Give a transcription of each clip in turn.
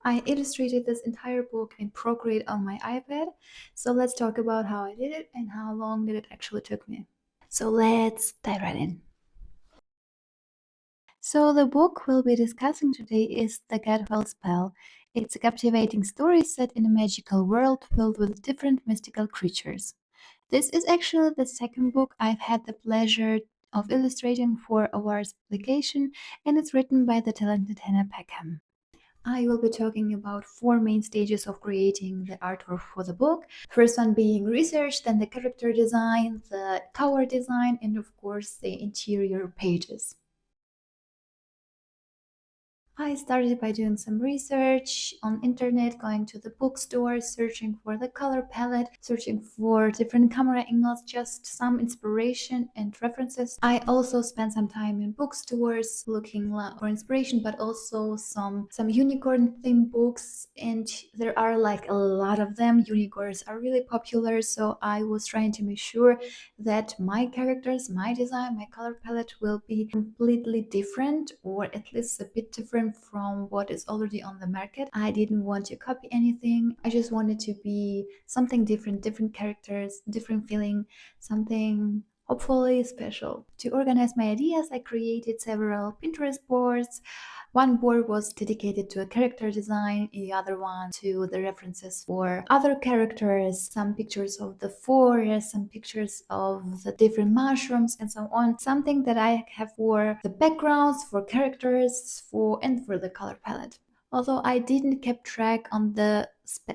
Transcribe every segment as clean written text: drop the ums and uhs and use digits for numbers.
I illustrated this entire book in Procreate on my iPad. So let's talk about how I did it and how long did it actually took me. So let's dive right in. So the book we'll be discussing today is The Get Well Spell. It's a captivating story set in a magical world filled with different mystical creatures. This is actually the second book I've had the pleasure of illustrating for awards publication, and it's written by the talented Hannah Peckham. I will be talking about four main stages of creating the artwork for the book. First one being research, then the character design, the cover design, and of course the interior pages. I started by doing some research on internet, going to the bookstore, searching for the color palette, searching for different camera angles, just some inspiration and references. I also spent some time in bookstores looking for inspiration, but also some unicorn themed books, and there are like a lot of them. Unicorns are really popular, so I was trying to make sure that my characters, my design, my color palette will be completely different, or at least a bit different from what is already on the market. I didn't want to copy anything. I just wanted to be something different, different characters, different feeling, something hopefully special. To organize my ideas, I created several Pinterest boards. One board was dedicated to a character design, the other one to the references for other characters, some pictures of the forest, some pictures of the different mushrooms, and so on. Something that I have for the backgrounds, for characters, and for the color palette. Although I didn't keep track on the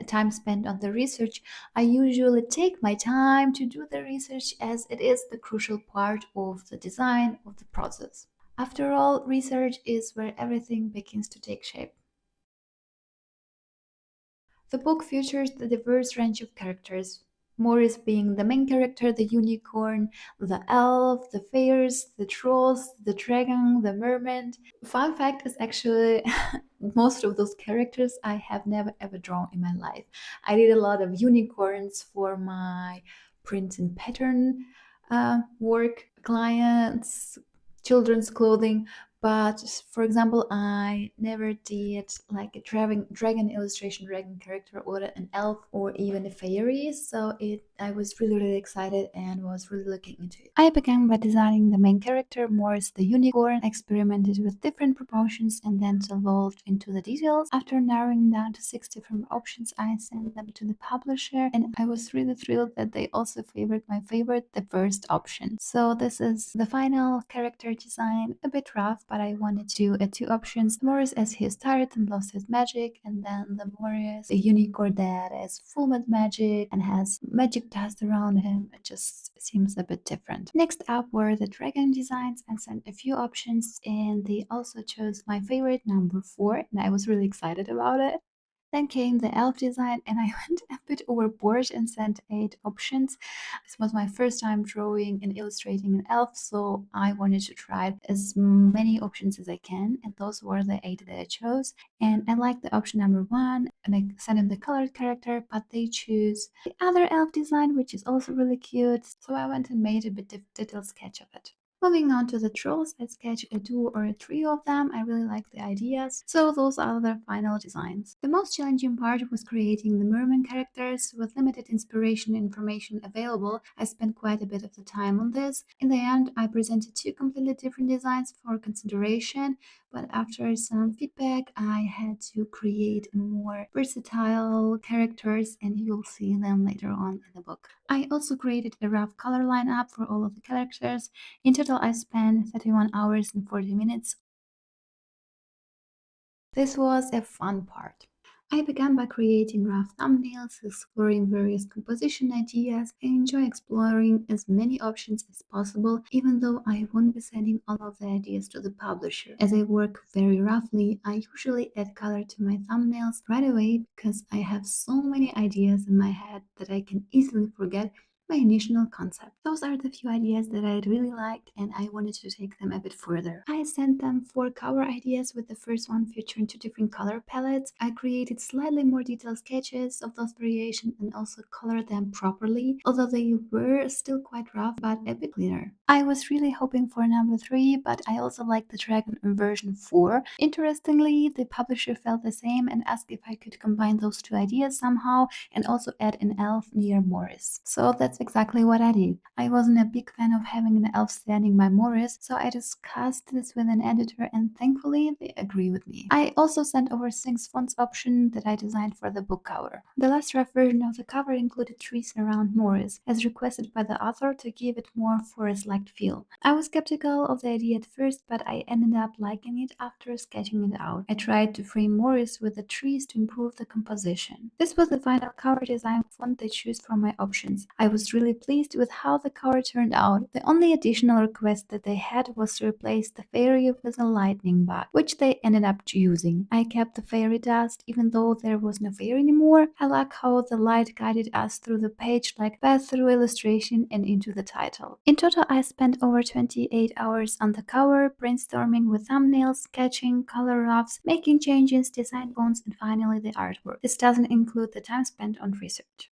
time spent on the research, I usually take my time to do the research as it is the crucial part of the design of the process. After all, research is where everything begins to take shape. The book features the diverse range of characters, Morris being the main character, the unicorn, the elf, the fairies, the trolls, the dragon, the mermaid. Fun fact is actually most of those characters I have never ever drawn in my life. I did a lot of unicorns for my print and pattern work, clients, children's clothing, but for example, I never did like a dragon illustration, dragon character, or an elf, or even a fairy. So I was really excited and was really looking into it. I began by designing the main character, Morris the unicorn, experimented with different proportions, and then evolved into the details. After narrowing down to 6 different options, I sent them to the publisher, and I was really thrilled that they also favored my favorite, the first option. So this is the final character design, a bit rough, but I wanted to do 2 options. Morris as he is tired and lost his magic, and then the Morris, a unicorn that is full with magic and has magic dust around him. It just seems a bit different. Next up were the dragon designs. I sent a few options, and they also chose my favorite, number 4, and I was really excited about it. Then came the elf design, and I went a bit overboard and sent 8 options. This was my first time drawing and illustrating an elf, so I wanted to try as many options as I can, and those were the 8 that I chose. And I liked the option number 1, and I sent them the colored character, but they choose the other elf design, which is also really cute, so I went and made a bit detailed sketch of it. Moving on to the trolls, I sketched a 2 or a 3 of them. I really like the ideas, so those are the final designs. The most challenging part was creating the merman characters. With limited inspiration and information available, I spent quite a bit of the time on this. In the end, I presented 2 completely different designs for consideration, but after some feedback, I had to create more versatile characters, and you'll see them later on in the book. I also created a rough color lineup for all of the characters. In total, I spent 31 hours and 40 minutes. This was a fun part. I began by creating rough thumbnails, exploring various composition ideas. I enjoy exploring as many options as possible, even though I won't be sending all of the ideas to the publisher. As I work very roughly, I usually add color to my thumbnails right away because I have so many ideas in my head that I can easily forget my initial concept. Those are the few ideas that I really liked and I wanted to take them a bit further. I sent them 4 cover ideas with the first one featuring 2 different color palettes. I created slightly more detailed sketches of those variations and also colored them properly, although they were still quite rough but a bit cleaner. I was really hoping for number 3, but I also liked the dragon in version 4. Interestingly, the publisher felt the same and asked if I could combine those 2 ideas somehow and also add an elf near Morris. So that's exactly what I did. I wasn't a big fan of having an elf standing by Morris, so I discussed this with an editor and thankfully they agree with me. I also sent over Sync's fonts option that I designed for the book cover. The last rough version of the cover included trees around Morris, as requested by the author to give it more forest-like feel. I was skeptical of the idea at first, but I ended up liking it after sketching it out. I tried to frame Morris with the trees to improve the composition. This was the final cover design font they chose from my options. I was really pleased with how the cover turned out. The only additional request that they had was to replace the fairy with a lightning bug, which they ended up using. I kept the fairy dust even though there was no fairy anymore. I like how the light guided us through the page like path-through illustration and into the title. In total, I spent over 28 hours on the cover, brainstorming with thumbnails, sketching, color roughs, making changes, design fonts, and finally the artwork. This doesn't include the time spent on research.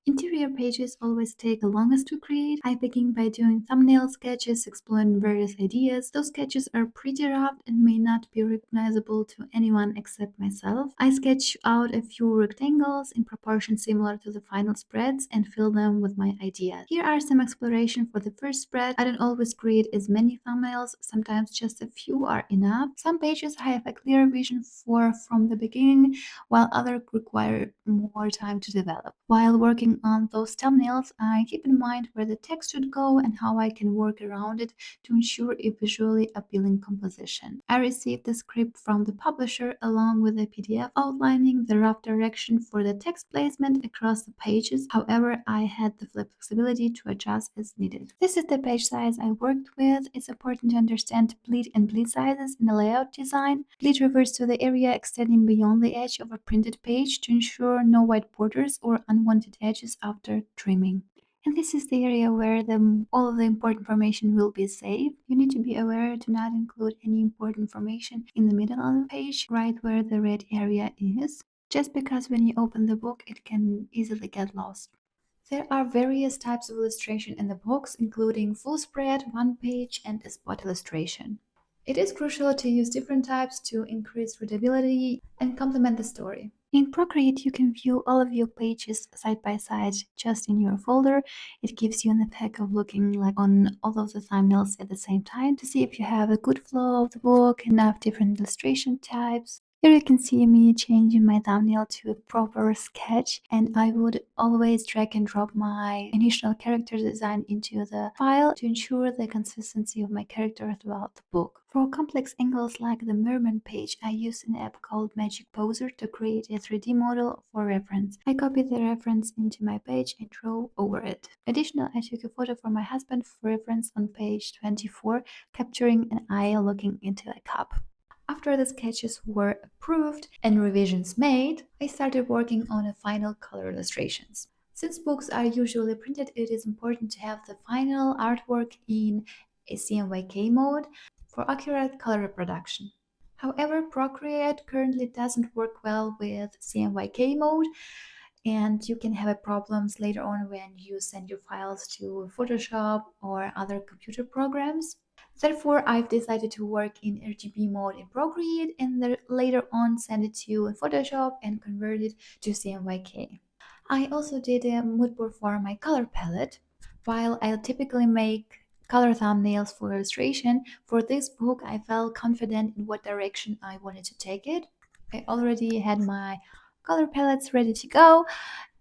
Interior pages always take the longest to create. I begin by doing thumbnail sketches, exploring various ideas. Those sketches are pretty rough and may not be recognizable to anyone except myself. I sketch out a few rectangles in proportion similar to the final spreads and fill them with my ideas. Here are some exploration for the first spread. I don't always create as many thumbnails, sometimes just a few are enough. Some pages I have a clear vision for from the beginning, while others require more time to develop. While working on those thumbnails, I keep in mind where the text should go and how I can work around it to ensure a visually appealing composition. I received the script from the publisher along with a PDF outlining the rough direction for the text placement across the pages. However, I had the flexibility to adjust as needed. This is the page size I worked with. It's important to understand pleat and pleat sizes in the layout design. Pleat refers to the area extending beyond the edge of a printed page to ensure no white borders or unwanted edges after trimming. And this is the area where all of the important information will be saved. You need to be aware to not include any important information in the middle of the page, right where the red area is, just because when you open the book it can easily get lost. There are various types of illustration in the books, including full spread, one page, and a spot illustration. It is crucial to use different types to increase readability and complement the story. In Procreate, you can view all of your pages side by side just in your folder. It gives you an effect of looking like on all of the thumbnails at the same time to see if you have a good flow of the book, enough different illustration types. Here you can see me changing my thumbnail to a proper sketch, and I would always drag and drop my initial character design into the file to ensure the consistency of my character throughout the book. For complex angles like the merman page, I used an app called Magic Poser to create a 3D model for reference. I copied the reference into my page and drew over it. Additionally, I took a photo for my husband for reference on page 24, capturing an eye looking into a cup. After the sketches were approved and revisions made, I started working on a final color illustrations. Since books are usually printed, it is important to have the final artwork in a CMYK mode for accurate color reproduction. However, Procreate currently doesn't work well with CMYK mode, and you can have problems later on when you send your files to Photoshop or other computer programs. Therefore, I've decided to work in RGB mode in Procreate and then later on send it to Photoshop and convert it to CMYK. I also did a mood board for my color palette. While I typically make color thumbnails for illustration, for this book I felt confident in what direction I wanted to take it. I already had my color palettes ready to go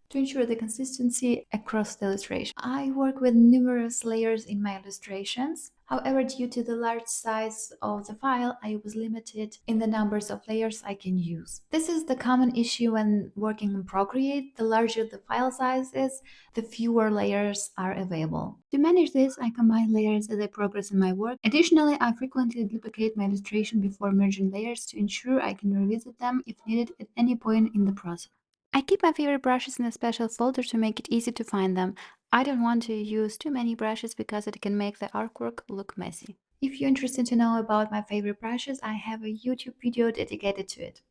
to ensure the consistency across the illustration. I work with numerous layers in my illustrations. However, due to the large size of the file, I was limited in the numbers of layers I can use. This is the common issue when working in Procreate. The larger the file size is, the fewer layers are available. To manage this, I combine layers as I progress in my work. Additionally, I frequently duplicate my illustration before merging layers to ensure I can revisit them if needed at any point in the process. I keep my favorite brushes in a special folder to make it easy to find them. I don't want to use too many brushes because it can make the artwork look messy. If you're interested to know about my favorite brushes, I have a YouTube video dedicated to it.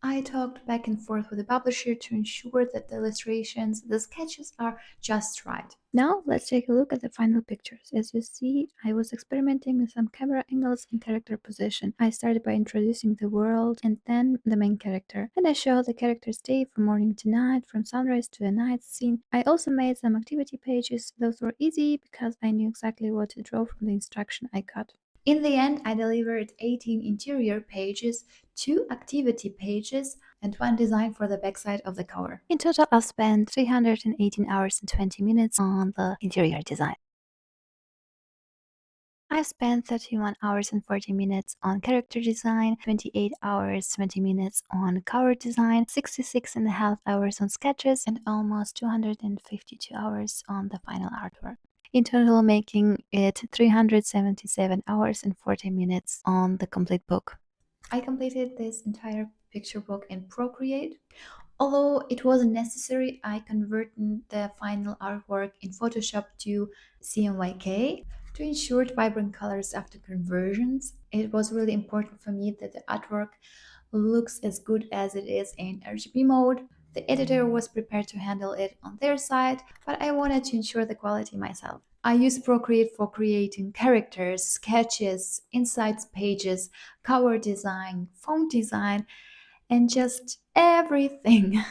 I talked back and forth with the publisher to ensure that the illustrations, the sketches are just right. Now let's take a look at the final pictures. As you see, I was experimenting with some camera angles and character position. I started by introducing the world and then the main character. And I showed the character's day from morning to night, from sunrise to a night scene. I also made some activity pages. Those were easy because I knew exactly what to draw from the instruction I got. In the end, I delivered 18 interior pages, 2 activity pages, and 1 design for the backside of the cover. In total, I spent 318 hours and 20 minutes on the interior design. I spent 31 hours and 40 minutes on character design, 28 hours 20 minutes on cover design, 66 and a half hours on sketches, and almost 252 hours on the final artwork. In total, making it 377 hours and 40 minutes on the complete book. I completed this entire picture book in Procreate. Although it wasn't necessary, I converted the final artwork in Photoshop to CMYK to ensure vibrant colors after conversions. It was really important for me that the artwork looks as good as it is in RGB mode. The editor was prepared to handle it on their side, but I wanted to ensure the quality myself. I use Procreate for creating characters, sketches, insights pages, cover design, font design, and just everything.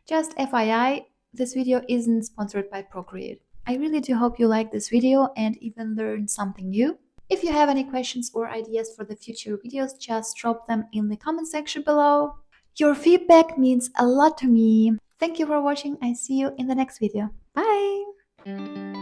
Just FYI, this video isn't sponsored by Procreate. I really do hope you like this video and even learned something new. If you have any questions or ideas for the future videos, just drop them in the comment section below. Your feedback means a lot to me. Thank you for watching. I see you in the next video. Bye!